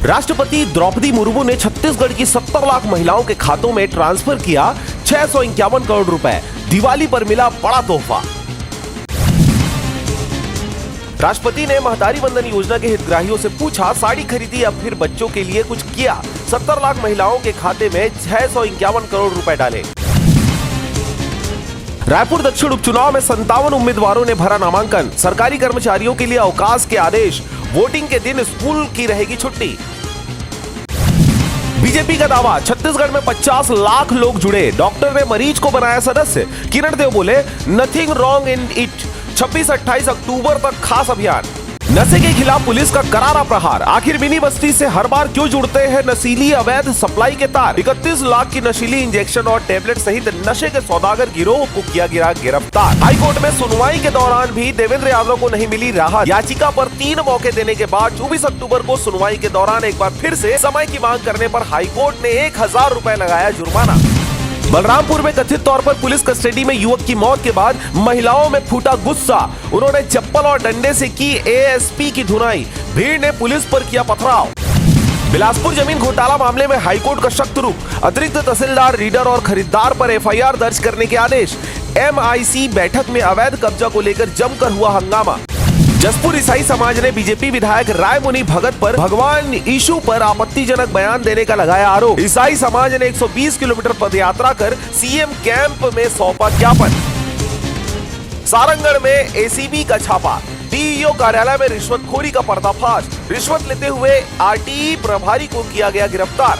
राष्ट्रपति द्रौपदी मुर्मू ने छत्तीसगढ़ की 70 लाख महिलाओं के खातों में ट्रांसफर किया 651 करोड़ रुपए। दिवाली पर मिला बड़ा तोहफा। राष्ट्रपति ने महतारी वंदन योजना के हितग्राहियों से पूछा, साड़ी खरीदी या फिर बच्चों के लिए कुछ किया। 70 लाख महिलाओं के खाते में 651 करोड़ रुपए डाले। रायपुर दक्षिण उपचुनाव में 57 उम्मीदवारों ने भरा नामांकन। सरकारी कर्मचारियों के लिए अवकाश के आदेश। वोटिंग के दिन स्कूल की रहेगी छुट्टी। बीजेपी का दावा, छत्तीसगढ़ में 50 लाख लोग जुड़े। डॉक्टर ने मरीज को बनाया सदस्य। किरण देव बोले, नथिंग रॉन्ग इन इट। 26-28 अक्टूबर तक खास अभियान। नशे के खिलाफ पुलिस का करारा प्रहार। आखिर मिनी बस्ती से हर बार क्यों जुड़ते हैं नशीली अवैध सप्लाई के तार। 31 लाख की नशीली इंजेक्शन और टेबलेट सहित नशे के सौदागर गिरोह को किया गया गिरफ्तार। हाईकोर्ट में सुनवाई के दौरान भी देवेंद्र यादव को नहीं मिली राहत। याचिका पर 3 मौके देने के बाद 24 अक्टूबर को सुनवाई के दौरान एक बार फिर से समय की मांग करने पर हाईकोर्ट ने 1000 रुपए लगाया जुर्माना। बलरामपुर में कथित तौर पर पुलिस कस्टडी में युवक की मौत के बाद महिलाओं में फूटा गुस्सा। उन्होंने चप्पल और डंडे से की एएसपी की धुनाई। भीड़ ने पुलिस पर किया पथराव। बिलासपुर जमीन घोटाला मामले में हाईकोर्ट का सख्त रुख। अतिरिक्त तहसीलदार, रीडर और खरीदार पर एफआईआर दर्ज करने के आदेश। एमआईसी बैठक में अवैध कब्जा को लेकर जमकर हुआ हंगामा। जसपुर ईसाई समाज ने बीजेपी विधायक रायमुनि भगत पर भगवान यीशु पर आपत्तिजनक बयान देने का लगाया आरोप। ईसाई समाज ने 120 किलोमीटर पदयात्रा कर सीएम कैंप में सौंपा ज्ञापन। सारंगढ़ में एसीबी का छापा। डीईओ कार्यालय में रिश्वतखोरी का पर्दाफाश। रिश्वत लेते हुए आरटीई प्रभारी को किया गया गिरफ्तार।